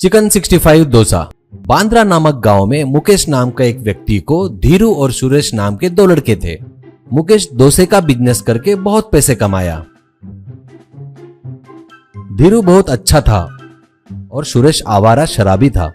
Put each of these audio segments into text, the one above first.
Chicken 65 dosa. Bandra नामक गांव में मुकेश नाम का एक व्यक्ति को धीरू और सुरेश नाम के दो लड़के थे। मुकेश डोसे का बिजनेस करके बहुत पैसे कमाया। धीरू बहुत अच्छा था और सुरेश आवारा शराबी था।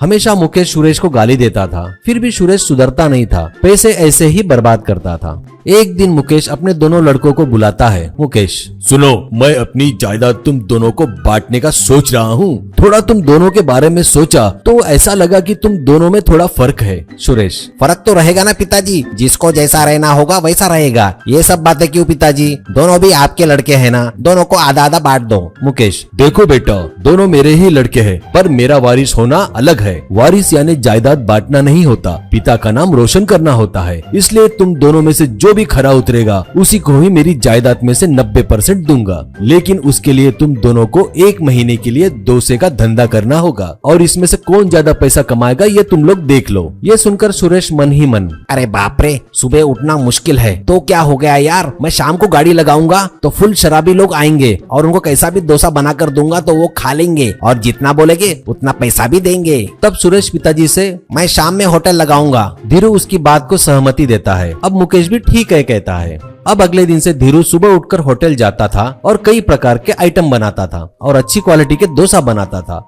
हमेशा मुकेश सुरेश को गाली देता था, फिर भी सुरेश सुधरता नहीं था, पैसे ऐसे ही बर्बाद करता था। एक दिन मुकेश अपने दोनों लड़कों को बुलाता है। मुकेश, सुनो, मैं अपनी जायदाद तुम दोनों को बांटने का सोच रहा हूँ। थोड़ा तुम दोनों के बारे में सोचा तो ऐसा लगा कि तुम दोनों में थोड़ा फर्क है। सुरेश, फर्क तो रहेगा ना पिताजी, जिसको जैसा रहना होगा वैसा रहेगा। ये सब बातें क्यों पिताजी, दोनों भी आपके लड़के हैं ना, दोनों को आधा आधा बांट दो। मुकेश, देखो बेटा, दोनों मेरे ही लड़के हैं, पर मेरा वारिस होना अलग है। वारिस यानी जायदाद बांटना नहीं होता, पिता का नाम रोशन करना होता है। इसलिए तुम दोनों में से जो भी खरा उतरेगा उसी को ही मेरी जायदाद में से 90% दूंगा। लेकिन उसके लिए तुम दोनों को 1 महीने के लिए डोसे का धंधा करना होगा और इसमें से कौन ज्यादा पैसा कमाएगा ये तुम लोग देख लो। ये सुनकर सुरेश मन ही मन, अरे बाप रे, सुबह उठना मुश्किल है तो क्या हो गया यार, मैं शाम को गाड़ी लगाऊंगा तो फुल शराबी लोग आएंगे और उनको कैसा भी डोसा बना कर दूंगा तो वो खा लेंगे और जितना बोलेंगे उतना पैसा भी देंगे। तब सुरेश पिताजी से, मैं शाम में होटल लगाऊंगा। धीरू उसकी बात को सहमति देता है। अब मुकेश भी ठीक है कहता है। अब अगले दिन से धीरू सुबह उठकर होटल जाता था और कई प्रकार के आइटम बनाता था और अच्छी क्वालिटी के डोसा बनाता था।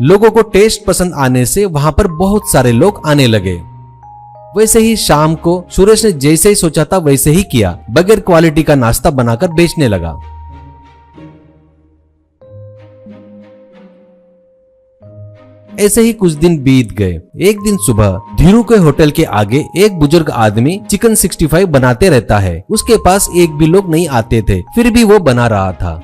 लोगों को टेस्ट पसंद आने से वहां पर बहुत सारे लोग आने लगे। वैसे ही शाम को सुरेश ने जैसे ही सोचा था वैसे ही किया, बगैर क्वालिटी का नाश्ता बनाकर बेचने लगा। ऐसे ही कुछ दिन बीत गए। एक दिन सुबह धीरू के होटल के आगे एक बुजुर्ग आदमी चिकन 65 बनाते रहता है। उसके पास एक भी लोग नहीं आते थे, फिर भी वो बना रहा था।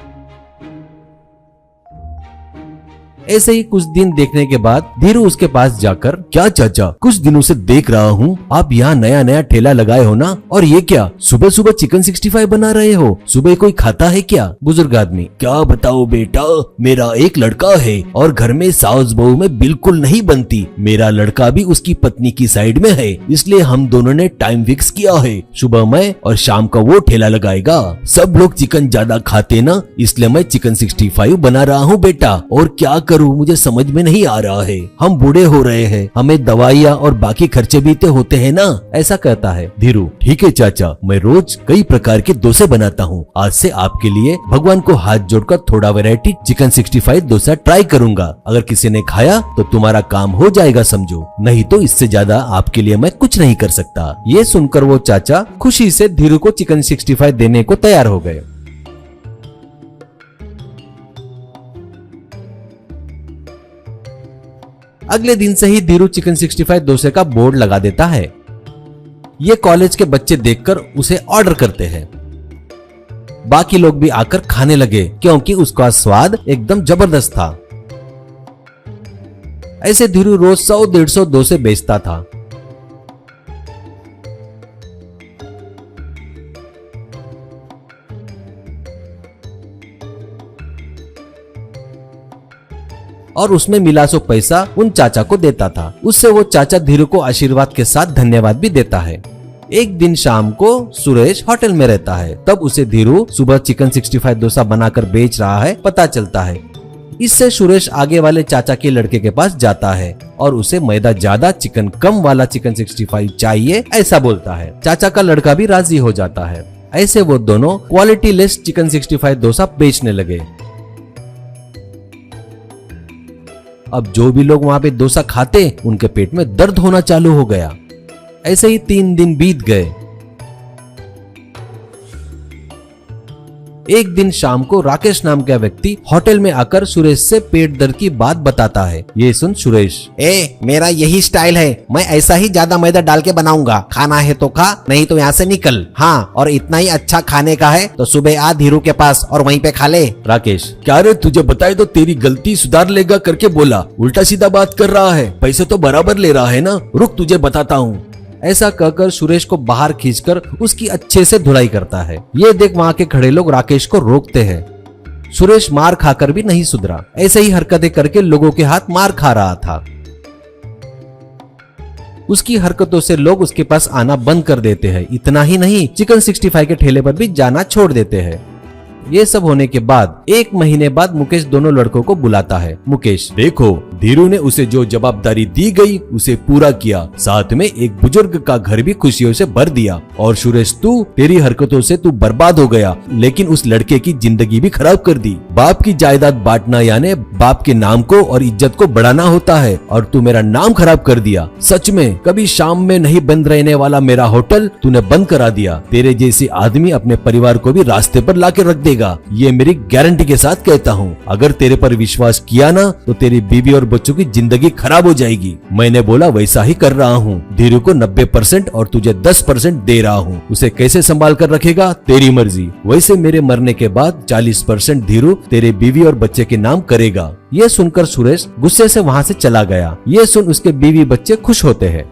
ऐसे ही कुछ दिन देखने के बाद धीरू उसके पास जाकर, क्या चाचा, कुछ दिनों से देख रहा हूँ आप यहाँ नया नया ठेला लगाए हो ना, और ये क्या सुबह सुबह चिकन 65 बना रहे हो, सुबह कोई खाता है क्या? बुजुर्ग आदमी, क्या बताओ बेटा, मेरा एक लड़का है और घर में सास बहू में बिल्कुल नहीं बनती। मेरा लड़का भी उसकी पत्नी की साइड में है, इसलिए हम दोनों ने टाइम फिक्स किया है, सुबह मैं और शाम का वो ठेला लगाएगा। सब लोग चिकन ज्यादा खाते ना, इसलिए मैं चिकन 65 बना रहा हूँ बेटा। और क्या मुझे समझ में नहीं आ रहा है, हम बूढ़े हो रहे हैं, हमें दवाइयाँ और बाकी खर्चे भी तो होते हैं ना, ऐसा कहता है धीरू। ठीक है चाचा, मैं रोज कई प्रकार के डोसे बनाता हूँ। आज से आपके लिए भगवान को हाथ जोड़कर थोड़ा वैरायटी चिकन 65 डोसा ट्राई करूंगा। अगर किसी ने खाया तो तुम्हारा काम हो जाएगा समझो, नहीं तो इससे ज्यादा आपके लिए मैं कुछ नहीं कर सकता। ये सुनकर वो चाचा खुशी से धीरू को चिकन 65 देने को तैयार हो गए। अगले दिन से ही धीरू चिकन 65 डोसे का बोर्ड लगा देता है। ये कॉलेज के बच्चे देखकर उसे ऑर्डर करते हैं। बाकी लोग भी आकर खाने लगे क्योंकि उसका स्वाद एकदम जबरदस्त था। ऐसे धीरू रोज 100-150 डोसे बेचता था। और उसमें मिला सो पैसा उन चाचा को देता था। उससे वो चाचा धीरू को आशीर्वाद के साथ धन्यवाद भी देता है। एक दिन शाम को सुरेश होटल में रहता है, तब उसे धीरू सुबह चिकन 65 डोसा बनाकर बेच रहा है पता चलता है। इससे सुरेश आगे वाले चाचा के लड़के के पास जाता है और उसे मैदा ज्यादा चिकन कम वाला चिकन 65 चाहिए ऐसा बोलता है। चाचा का लड़का भी राजी हो जाता है। ऐसे वो दोनों क्वालिटी लेस चिकन 65 डोसा बेचने लगे। अब जो भी लोग वहां पे डोसा खाते उनके पेट में दर्द होना चालू हो गया। ऐसे ही 3 दिन बीत गए। एक दिन शाम को राकेश नाम का व्यक्ति होटल में आकर सुरेश से पेट दर्द की बात बताता है। ये सुन सुरेश, मेरा यही स्टाइल है, मैं ऐसा ही ज्यादा मैदा डाल के बनाऊंगा, खाना है तो खा, नहीं तो यहाँ से निकल। हाँ, और इतना ही अच्छा खाने का है तो सुबह आ धीरू के पास और वहीं पे खा ले। राकेश, क्या रे, तुझे बताए तो तेरी गलती सुधार लेगा करके बोला, उल्टा सीधा बात कर रहा है, पैसे तो बराबर ले रहा है ना, रुक तुझे बताता हूँ। ऐसा कहकर सुरेश को बाहर खींचकर उसकी अच्छे से धुलाई करता है। ये देख वहां के खड़े लोग राकेश को रोकते हैं। सुरेश मार खाकर भी नहीं सुधरा, ऐसे ही हरकतें करके लोगों के हाथ मार खा रहा था। उसकी हरकतों से लोग उसके पास आना बंद कर देते हैं। इतना ही नहीं, चिकन 65 के ठेले पर भी जाना छोड़ देते हैं। ये सब होने के बाद 1 महीने बाद मुकेश दोनों लड़कों को बुलाता है। मुकेश, देखो, धीरू ने उसे जो जवाबदारी दी गई उसे पूरा किया, साथ में एक बुजुर्ग का घर भी खुशियों से भर दिया। और सुरेश, तेरी हरकतों से तू बर्बाद हो गया, लेकिन उस लड़के की जिंदगी भी खराब कर दी। बाप की जायदाद बांटना यानी बाप के नाम को और इज्जत को बढ़ाना होता है, और तू मेरा नाम खराब कर दिया। सच में कभी शाम में नहीं बंद रहने वाला मेरा होटल तूने बंद करा दिया। तेरे जैसे आदमी अपने परिवार को भी रास्ते पर लाके रख देगा, ये मेरी गारंटी के साथ कहता हूँ। अगर तेरे पर विश्वास किया ना तो तेरी बीवी और बच्चों की जिंदगी खराब हो जाएगी। मैंने बोला वैसा ही कर रहा हूँ। धीरू को 90% और तुझे 10% दे रहा हूँ। उसे कैसे संभाल कर रखेगा तेरी मर्जी। वैसे मेरे मरने के बाद 40% धीरू तेरे बीवी और बच्चे के नाम करेगा। ये सुनकर सुरेश गुस्से से वहाँ से चला गया। ये सुन उसके बीवी बच्चे खुश होते हैं।